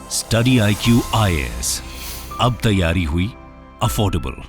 Study IQ IAS, अब तैयारी हुई अफोर्डेबल।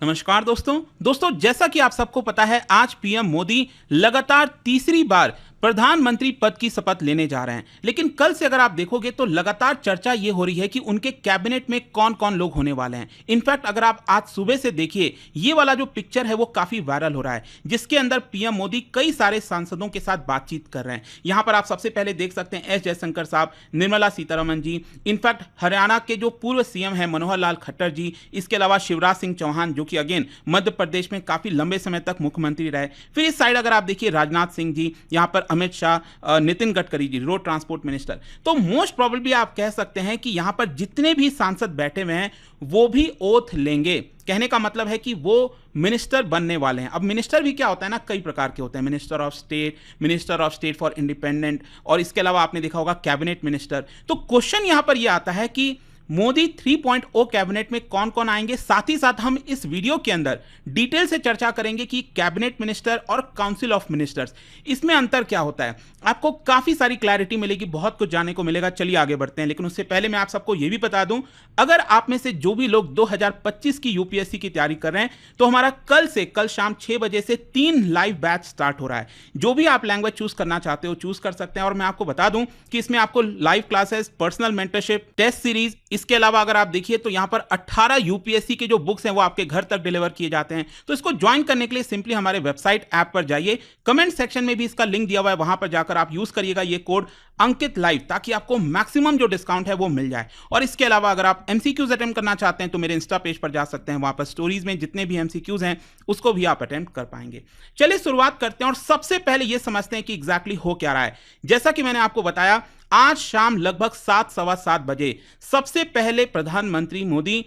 नमस्कार दोस्तों, जैसा कि आप सबको पता है, आज पीएम मोदी लगातार तीसरी बार प्रधानमंत्री पद की शपथ लेने जा रहे हैं। लेकिन कल से अगर आप देखोगे तो लगातार चर्चा ये हो रही है कि उनके कैबिनेट में कौन कौन लोग होने वाले हैं। इनफैक्ट अगर आप आज सुबह से देखिए, ये वाला जो पिक्चर है वो काफी वायरल हो रहा है, जिसके अंदर पीएम मोदी कई सारे सांसदों के साथ बातचीत कर रहे हैं। यहां पर आप सबसे पहले देख सकते हैं एस जयशंकर साहब, निर्मला सीतारमण जी, इनफैक्ट हरियाणा के जो पूर्व सीएम है मनोहर लाल खट्टर जी, इसके अलावा शिवराज सिंह चौहान जो कि अगेन मध्य प्रदेश में काफी लंबे समय तक मुख्यमंत्री रहे। फिर इस साइड अगर आप देखिए राजनाथ सिंह जी, यहां पर अमित शाह, नितिन गडकरी जी, रोड ट्रांसपोर्ट मिनिस्टर। तो मोस्ट प्रोबेबली आप कह सकते हैं कि यहां पर जितने भी सांसद बैठे हुए हैं वो भी ओथ लेंगे। कहने का मतलब है कि वो मिनिस्टर बनने वाले हैं। अब मिनिस्टर भी क्या होता है ना, कई प्रकार के होते हैं, minister of state for independent, और इसके अलावा आपने देखा होगा कैबिनेट मिनिस्टर। तो क्वेश्चन यहां पर यह आता है कि मोदी 3.0 कैबिनेट में कौन कौन आएंगे। साथ ही साथ हम इस वीडियो के अंदर डिटेल से चर्चा करेंगे कि कैबिनेट मिनिस्टर और काउंसिल ऑफ मिनिस्टर्स, इसमें अंतर क्या होता है। आपको काफी सारी क्लैरिटी मिलेगी, बहुत कुछ जानने को मिलेगा। चलिए आगे बढ़ते हैं, लेकिन उससे पहले मैं आप सबको यह भी बता दूं, अगर आप में से जो भी लोग 2025 की यूपीएससी की तैयारी कर रहे हैं, तो हमारा कल शाम 6 बजे से 3 लाइव बैच स्टार्ट हो रहा है। जो भी आप लैंग्वेज चूज करना चाहते हो चूज कर सकते हैं। और मैं आपको बता दूं कि इसमें आपको live classes, personal mentorship, test series, इसके अलावा अगर आप देखिए तो यहां पर 18 यूपीएससी के जो बुक्स हैं वो आपके घर तक डिलीवर किए जाते हैं। तो इसको ज्वाइन करने के लिए सिंपली हमारे वेबसाइट ऐप पर जाइए, कमेंट सेक्शन में भी इसका लिंक दिया हुआ है, वहां पर जाकर आप यूज करिएगा ये कोड अंकित लाइव, ताकि आपको मैक्सिमम जो डिस्काउंट है वो मिल जाए। और इसके अलावा अगर आप एमसीक्यूज अटेम्प्ट करना चाहते हैं तो मेरे इंस्टा पेज पर जा सकते हैं, वहां पर स्टोरीज में जितने भी एमसीक्यूज हैं उसको भी आप अटेम्प्ट कर पाएंगे। चलिए शुरुआत करते हैं और सबसे पहले ये समझते हैं कि एग्जैक्टली हो क्या रहा है। जैसा कि मैंने आपको बताया, आज शाम लगभग 7, सवा 7 बजे सबसे पहले प्रधानमंत्री मोदी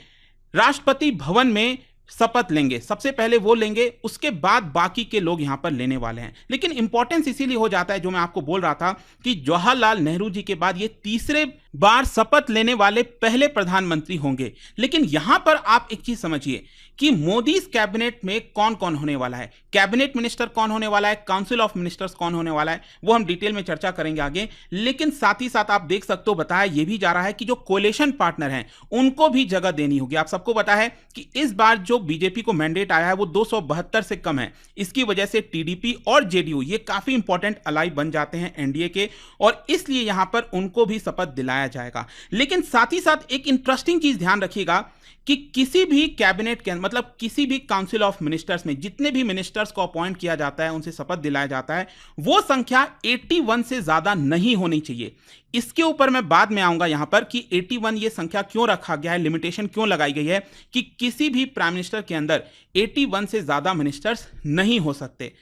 राष्ट्रपति भवन में शपथ लेंगे। सबसे पहले वो लेंगे, उसके बाद बाकी के लोग यहां पर लेने वाले हैं। लेकिन इंपॉर्टेंस इसीलिए हो जाता है, जो मैं आपको बोल रहा था कि जवाहरलाल नेहरू जी के बाद ये तीसरे बार शपथ लेने वाले पहले प्रधानमंत्री होंगे। लेकिन यहां पर आप एक चीज समझिए कि मोदी कैबिनेट में कौन कौन होने वाला है, कैबिनेट मिनिस्टर कौन होने वाला है, काउंसिल ऑफ मिनिस्टर्स कौन होने वाला है, वो हम डिटेल में चर्चा करेंगे आगे। लेकिन साथ ही साथ आप देख सकते हो, बताया यह भी जा रहा है कि जो कोलिशन पार्टनर हैं उनको भी जगह देनी होगी। आप सबको पता है कि इस बार जो बीजेपी को मैंडेट आया है वो 272 से कम है। इसकी वजह से टीडीपी और जेडीयू ये काफी इंपॉर्टेंट अलाई बन जाते हैं एनडीए के, और इसलिए यहां पर उनको भी शपथ दिलाया जाएगा। लेकिन साथ ही साथ एक इंटरेस्टिंग चीज ध्यान रखिएगा कि किसी भी कैबिनेट के मतलब किसी भी काउंसिल ऑफ मिनिस्टर्स में जितने भी मिनिस्टर्स को अपॉइंट किया जाता है, उनसे शपथ दिलाया जाता है, वो संख्या 81 से ज्यादा नहीं होनी चाहिए। इसके ऊपर मैं बाद में आऊंगा यहां पर कि 81 ये संख्या क्यों रखा गया है, लिमिटेशन क्यों लगाई गई है कि किसी भी प्राइम मिनिस्टर के अंदर 81 से ज्यादा मिनिस्टर्स नहीं हो सकते।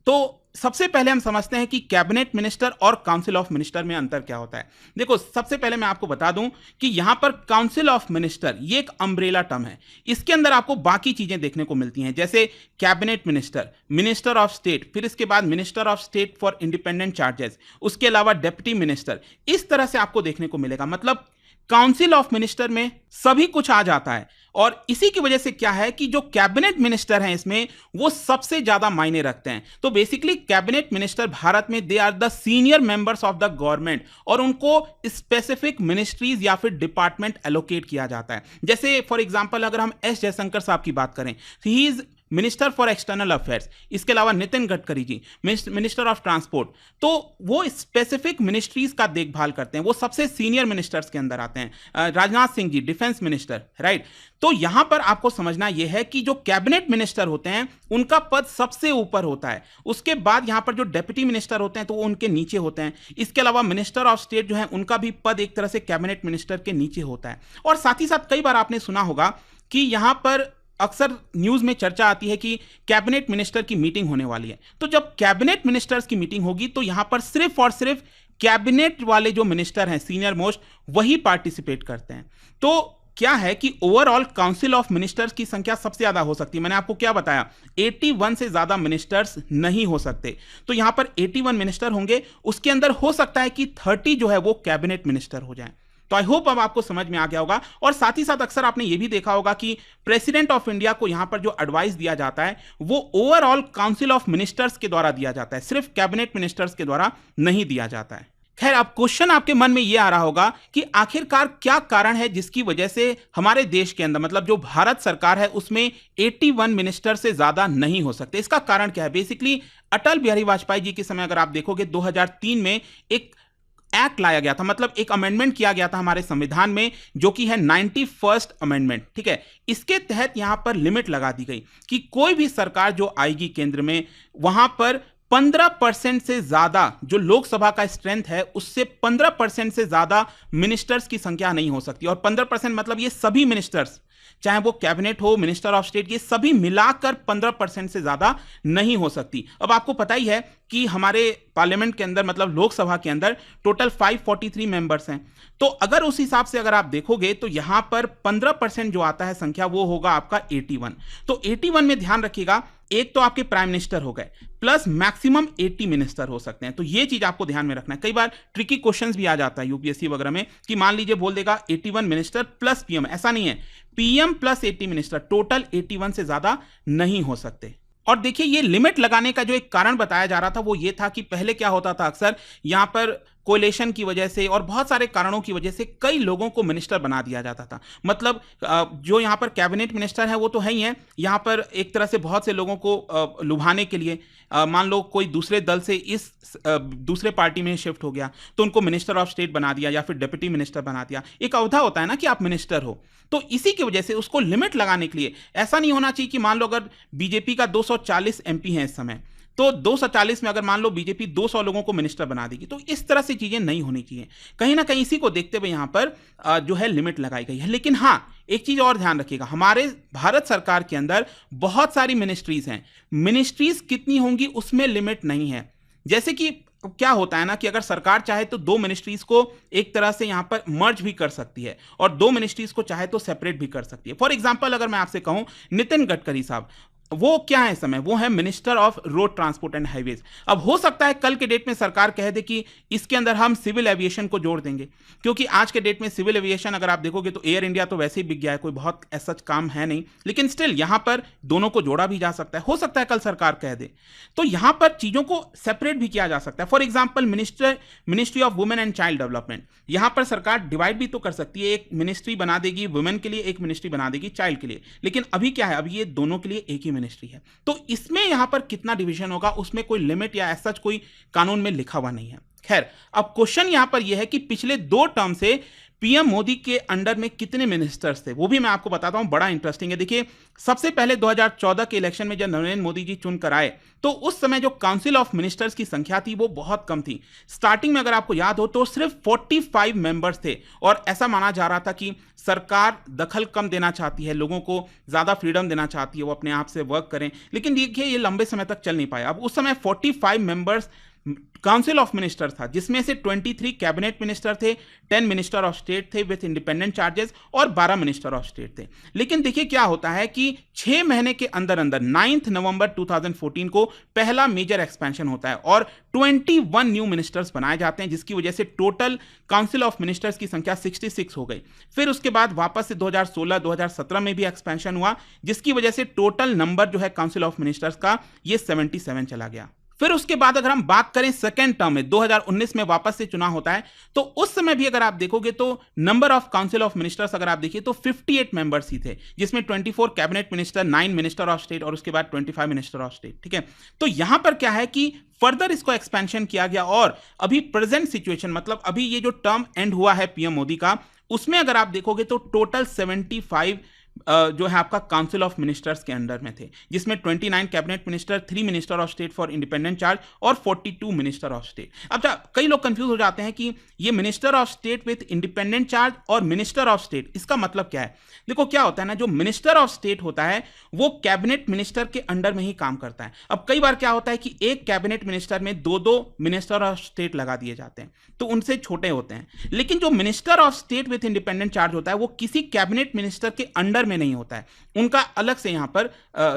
तो सबसे पहले हम समझते हैं कि कैबिनेट मिनिस्टर और काउंसिल ऑफ मिनिस्टर में अंतर क्या होता है। देखो, सबसे पहले मैं आपको बता दूं कि यहां पर काउंसिल ऑफ मिनिस्टर ये एक अम्ब्रेला टर्म है। इसके अंदर आपको बाकी चीजें देखने को मिलती हैं, जैसे cabinet minister, minister of state, फिर इसके बाद minister of state for independent charges, उसके अलावा डिप्टी मिनिस्टर, इस तरह से आपको देखने को मिलेगा। मतलब काउंसिल ऑफ मिनिस्टर में सभी कुछ आ जाता है, और इसी की वजह से क्या है कि जो कैबिनेट मिनिस्टर हैं इसमें वो सबसे ज्यादा मायने रखते हैं। तो बेसिकली कैबिनेट मिनिस्टर भारत में they are the senior members of the government, और उनको स्पेसिफिक मिनिस्ट्रीज या फिर डिपार्टमेंट एलोकेट किया जाता है। जैसे फॉर एग्जांपल अगर हम एस जयशंकर साहब की बात करें, he is minister for external affairs. इसके अलावा नितिन गडकरी जी मिनिस्टर ऑफ ट्रांसपोर्ट, तो वो स्पेसिफिक मिनिस्ट्रीज का देखभाल करते हैं, वो सबसे सीनियर मिनिस्टर्स के अंदर आते हैं। राजनाथ सिंह जी डिफेंस मिनिस्टर, राइट। तो यहां पर आपको समझना यह है कि जो कैबिनेट मिनिस्टर होते हैं उनका पद सबसे ऊपर होता है, उसके बाद यहां पर जो डेप्यूटी मिनिस्टर होते हैं तो वो उनके नीचे होते हैं। इसके अलावा मिनिस्टर ऑफ स्टेट जो है उनका भी पद एक तरह से कैबिनेट मिनिस्टर के नीचे होता है। और साथ ही साथ कई बार आपने सुना होगा कि यहां पर अक्सर न्यूज में चर्चा आती है कि कैबिनेट मिनिस्टर की मीटिंग होने वाली है। तो जब कैबिनेट मिनिस्टर्स की मीटिंग होगी तो यहां पर सिर्फ और सिर्फ कैबिनेट वाले जो मिनिस्टर हैं सीनियर मोस्ट, वही पार्टिसिपेट करते हैं। तो क्या है कि ओवरऑल काउंसिल ऑफ मिनिस्टर्स की संख्या सबसे ज्यादा हो सकती है। मैंने आपको क्या बताया, 81 से ज्यादा मिनिस्टर्स नहीं हो सकते। तो यहां पर 81 मिनिस्टर होंगे, उसके अंदर हो सकता है कि 30 जो है वो कैबिनेट मिनिस्टर हो जाएं। तो आई होप अब आपको समझ में आ गया होगा। और साथ ही साथ अक्सर आपने यह भी देखा होगा कि प्रेसिडेंट ऑफ इंडिया को यहां पर जो एडवाइस दिया जाता है वो ओवरऑल काउंसिल ऑफ मिनिस्टर्स के द्वारा दिया जाता है, सिर्फ कैबिनेट मिनिस्टर्स के द्वारा नहीं दिया जाता है। खैर, अब क्वेश्चन आपके मन में ये आ रहा होगा कि आखिरकार क्या कारण है जिसकी वजह से हमारे देश के अंदर, मतलब जो भारत सरकार है, उसमें 81 मिनिस्टर से ज्यादा नहीं हो सकते। इसका कारण क्या है? बेसिकली अटल बिहारी वाजपेयी जी के समय अगर आप देखोगे 2003 में एक एक्ट लाया गया था, मतलब एक अमेंडमेंट किया गया था हमारे संविधान में, जो कि है 91st अमेंडमेंट। ठीक है, इसके तहत यहां पर लिमिट लगा दी गई कि कोई भी सरकार जो आएगी केंद्र में, वहां पर 15% से ज्यादा जो लोकसभा का स्ट्रेंथ है, उससे 15% से ज्यादा मिनिस्टर्स की संख्या नहीं हो सकती। और 15% मतलब ये सभी मिनिस्टर्स, चाहे वो कैबिनेट हो, मिनिस्टर ऑफ स्टेट, ये सभी मिलाकर 15% से ज्यादा नहीं हो सकती। अब आपको पता ही है कि हमारे पार्लियामेंट के अंदर, मतलब लोकसभा के अंदर टोटल 543 मेंबर्स हैं। तो अगर उस हिसाब से अगर आप देखोगे तो यहां पर 15% जो आता है संख्या, वो होगा आपका 81। तो 81 में ध्यान रखिएगा, एक तो आपके प्राइम मिनिस्टर हो गए, प्लस मैक्सिमम 80 मिनिस्टर हो सकते हैं। तो ये चीज आपको ध्यान में रखना है। कई बार ट्रिकी क्वेश्चंस भी आ जाता है यूपीएससी वगैरह में कि मान लीजिए बोल देगा 81 मिनिस्टर प्लस पीएम, ऐसा नहीं है। पीएम प्लस 80 मिनिस्टर, टोटल 81 से ज्यादा नहीं हो सकते। और देखिए, ये लिमिट लगाने का जो एक कारण बताया जा रहा था वो ये था कि पहले क्या होता था, अक्सर यहां पर कोलेशन की वजह से और बहुत सारे कारणों की वजह से कई लोगों को मिनिस्टर बना दिया जाता था। मतलब जो यहां पर कैबिनेट मिनिस्टर है वो तो है ही है, यहां पर एक तरह से बहुत से लोगों को लुभाने के लिए, मान लो कोई दूसरे दल से इस दूसरे पार्टी में शिफ्ट हो गया तो उनको मिनिस्टर ऑफ स्टेट बना दिया या फिर डिप्टी मिनिस्टर बना दिया। एक अवधा होता है ना कि आप मिनिस्टर हो, तो इसी की वजह से उसको लिमिट लगाने के लिए ऐसा नहीं होना चाहिए कि मान लो अगर बीजेपी का 240 एमपी है इस समय, तो 240 में अगर मान लो बीजेपी 200 लोगों को मिनिस्टर बना देगी, तो इस तरह से चीजें नहीं होनी चाहिए। कहीं ना कहीं इसी को देखते हुए यहां पर जो है लिमिट लगाई गई है। लेकिन हाँ, एक चीज और ध्यान रखिएगा, हमारे भारत सरकार के अंदर बहुत सारी मिनिस्ट्रीज हैं। मिनिस्ट्रीज कितनी होंगी उसमें लिमिट नहीं है। जैसे कि क्या होता है ना कि अगर सरकार चाहे तो दो मिनिस्ट्रीज को एक तरह से यहां पर मर्ज भी कर सकती है और दो मिनिस्ट्रीज को चाहे तो सेपरेट भी कर सकती है। फॉर एग्जांपल, अगर मैं आपसे कहूं, नितिन गडकरी साहब, वो क्या है इस समय? वो है minister of road transport and highways. अब हो सकता है कल के डेट में सरकार कह दे कि इसके अंदर हम सिविल एविएशन को जोड़ देंगे, क्योंकि आज के डेट में सिविल एविएशन अगर आप देखोगे तो एयर इंडिया तो वैसे ही बिक गया है, कोई बहुत ऐसा काम है नहीं, लेकिन स्टिल यहां पर दोनों को जोड़ा भी जा सकता है। हो सकता है कल सरकार कह दे तो यहां पर चीजों को सेपरेट भी किया जा सकता है। For example, ministry of women and child development, यहां पर सरकार डिवाइड भी तो कर सकती है, एक मिनिस्ट्री बना देगी वुमेन के लिए, एक मिनिस्ट्री बना देगी चाइल्ड के लिए। लेकिन अभी क्या है, अभी ये दोनों के लिए एक ही मिनिस्ट्री है। तो इसमें यहां पर कितना डिवीजन होगा उसमें कोई लिमिट या ऐसा कोई कानून में लिखा हुआ नहीं है। खैर, अब क्वेश्चन यहां पर यह है कि पिछले 2 टर्म से पीएम मोदी के अंडर में कितने मिनिस्टर्स थे, वो भी मैं आपको बताता हूं, बड़ा इंटरेस्टिंग है। देखिए, सबसे पहले 2014 के इलेक्शन में जब नरेंद्र मोदी जी चुन कर आए तो उस समय जो काउंसिल ऑफ मिनिस्टर्स की संख्या थी वो बहुत कम थी। स्टार्टिंग में अगर आपको याद हो तो सिर्फ 45 मेंबर्स थे और ऐसा माना जा रहा था कि सरकार दखल कम देना चाहती है, लोगों को ज्यादा फ्रीडम देना चाहती है, वो अपने आप से वर्क करें। लेकिन देखिए, ये लंबे समय तक चल नहीं पाया। अब उस समय 45 मेंबर्स काउंसिल ऑफ मिनिस्टर था, जिसमें से 23 कैबिनेट मिनिस्टर थे, 10 मिनिस्टर ऑफ स्टेट थे विथ इंडिपेंडेंट चार्जेस और 12 मिनिस्टर ऑफ स्टेट थे। लेकिन देखिए क्या होता है कि 6 महीने के अंदर अंदर 9 नवंबर 2014 को पहला मेजर एक्सपेंशन होता है और 21 न्यू मिनिस्टर्स बनाए जाते हैं, जिसकी वजह से टोटल काउंसिल ऑफ मिनिस्टर्स की संख्या 66 हो गई। फिर उसके बाद वापस से 2016-2017 में भी एक्सपेंशन हुआ, जिसकी वजह से टोटल नंबर जो है काउंसिल ऑफ मिनिस्टर्स का ये 77 चला गया। फिर उसके बाद अगर हम बात करें सेकेंड टर्म में, 2019 में वापस से चुनाव होता है, तो उस समय भी अगर आप देखोगे तो number of council of ministers अगर आप देखिए तो 58 मेंबर्स ही थे, जिसमें 24 cabinet minister, 9 minister of state और उसके बाद 25 मिनिस्टर ऑफ स्टेट। ठीक है, तो यहां पर क्या है कि फर्दर इसको एक्सपेंशन किया गया और अभी प्रेजेंट सिचुएशन, मतलब अभी ये जो टर्म एंड हुआ है पीएम मोदी का, उसमें अगर आप देखोगे तो टोटल 75 जो है आपका काउंसिल ऑफ मिनिस्टर्स के अंडर में थे, जिसमें 29 cabinet minister, 3 minister of state for independent charge और 42 मिनिस्टर ऑफ स्टेट। अब कई लोग कंफ्यूज हो जाते हैं कि ये minister of state with independent charge और मिनिस्टर ऑफ स्टेट, इसका मतलब क्या है? देखो क्या होता है ना, जो मिनिस्टर ऑफ स्टेट होता है वो कैबिनेट मिनिस्टर के अंडर में ही काम करता है। अब कई बार क्या होता है कि एक कैबिनेट मिनिस्टर में 2-2 मिनिस्टर ऑफ स्टेट लगा दिए जाते हैं, तो उनसे छोटे होते हैं। लेकिन जो minister of state with independent charge होता है वो किसी कैबिनेट मिनिस्टर के अंडर में नहीं होता है, उनका अलग से यहां पर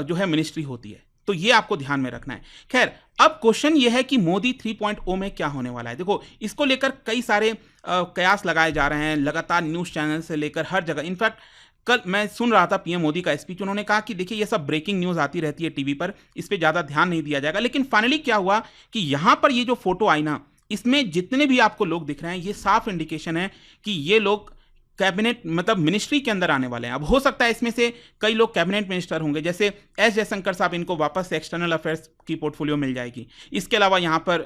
जो है मिनिस्ट्री होती है। तो ये आपको ध्यान में रखना है। खैर, अब क्वेश्चन ये है कि मोदी 3.0 में क्या होने वाला है। देखो, इसको लेकर कई सारे कयास लगाए जा रहे हैं, लगातार न्यूज चैनल से लेकर हर जगह। इनफैक्ट कल मैं सुन रहा था पीएम मोदी का स्पीच, उन्होंने कहा कि देखिए ये सब ब्रेकिंग न्यूज आती रहती है टीवी पर, इस पे ज्यादा ध्यान नहीं दिया जाएगा। लेकिन फाइनली क्या हुआ कि यहां पर ये जो फोटो आई ना, इसमें जितने भी आपको लोग दिख रहे हैं, ये साफ इंडिकेशन है कि ये लोग कैबिनेट मतलब मिनिस्ट्री के अंदर आने वाले हैं। अब हो सकता है इसमें से कई लोग कैबिनेट मिनिस्टर होंगे, जैसे एस जयशंकर साहब, इनको वापस से एक्सटर्नल अफेयर्स की पोर्टफोलियो मिल जाएगी। इसके अलावा यहाँ पर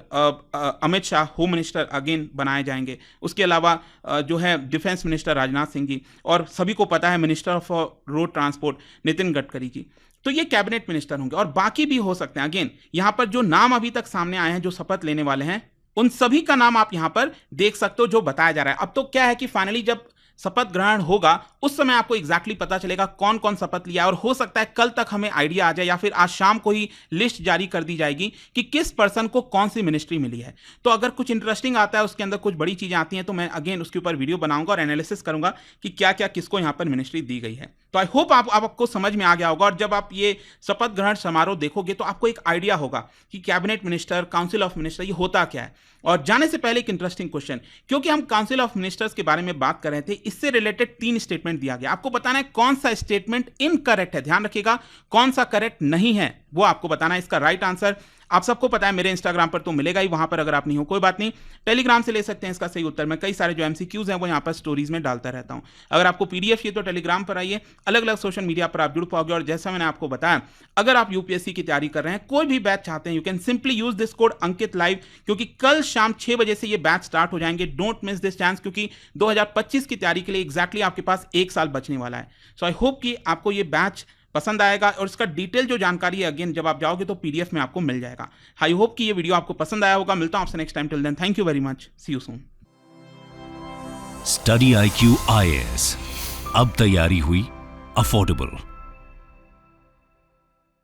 Amit Shah home minister again बनाए जाएंगे। उसके अलावा जो है डिफेंस मिनिस्टर राजनाथ सिंह जी, और सभी को पता है minister of road transport Nitin Gadkari ji. तो ये कैबिनेट मिनिस्टर होंगे और बाकी भी हो सकते हैं। अगेन यहाँ पर जो नाम अभी तक सामने आए हैं जो शपथ लेने वाले हैं, उन सभी का नाम आप यहाँ पर देख सकते हो जो बताया जा रहा है। अब तो क्या है कि फाइनली जब शपथ ग्रहण होगा उस समय आपको एग्जैक्टली पता चलेगा कौन कौन शपथ लिया, और हो सकता है कल तक हमें आइडिया आ जाए या फिर आज शाम को ही लिस्ट जारी कर दी जाएगी कि किस पर्सन को कौन सी मिनिस्ट्री मिली है। तो अगर कुछ इंटरेस्टिंग आता है, उसके अंदर कुछ बड़ी चीजें आती हैं, तो मैं अगेन उसके ऊपर वीडियो बनाऊंगा और एनालिसिस करूंगा कि क्या क्या किसको यहाँ पर मिनिस्ट्री दी गई है। तो आई होप आपको समझ में आ गया होगा, और जब आप ये शपथ ग्रहण समारोह देखोगे तो आपको एक आइडिया होगा कि cabinet minister, council of minister ये होता क्या है। और जाने से पहले एक इंटरेस्टिंग क्वेश्चन, क्योंकि हम काउंसिल ऑफ मिनिस्टर्स के बारे में बात कर रहे थे, इससे रिलेटेड 3 स्टेटमेंट दिया गया। आपको बताना है कौन सा स्टेटमेंट इनकरेक्ट है, ध्यान रखिएगा, कौन सा करेक्ट नहीं है वो आपको बताना है। इसका राइट आंसर आप सबको पता है, मेरे इंस्टाग्राम पर तो मिलेगा ही, वहां पर अगर आप नहीं हो कोई बात नहीं, टेलीग्राम से ले सकते हैं इसका सही उत्तर। मैं कई सारे जो एमसीक्यूज हैं वो यहाँ पर स्टोरीज में डालता रहता हूं। अगर आपको पीडीएफ चाहिए तो टेलीग्राम पर आइए, अलग अलग सोशल मीडिया पर आप जुड़ पाओगे। और जैसा मैंने आपको बताया, अगर आप यूपीएससी की तैयारी कर रहे हैं, कोई भी बैच चाहते हैं, you can simply use this code Ankit live, क्योंकि कल शाम 6 बजे से ये बैच स्टार्ट हो जाएंगे। डोंट मिस दिस चांस, क्योंकि 2025 की तैयारी के लिए एग्जैक्टली आपके पास 1 साल बचने वाला है। सो आई होप कि आपको ये बैच पसंद आएगा, और इसका डिटेल जो जानकारी है अगेन जब आप जाओगे तो पीडीएफ में आपको मिल जाएगा। आई होप कि ये वीडियो आपको पसंद आया होगा। मिलता हूं आपसे next time, till then thank you very much, see you soon. Study IQ IAS, अब तैयारी हुई अफोर्डेबल।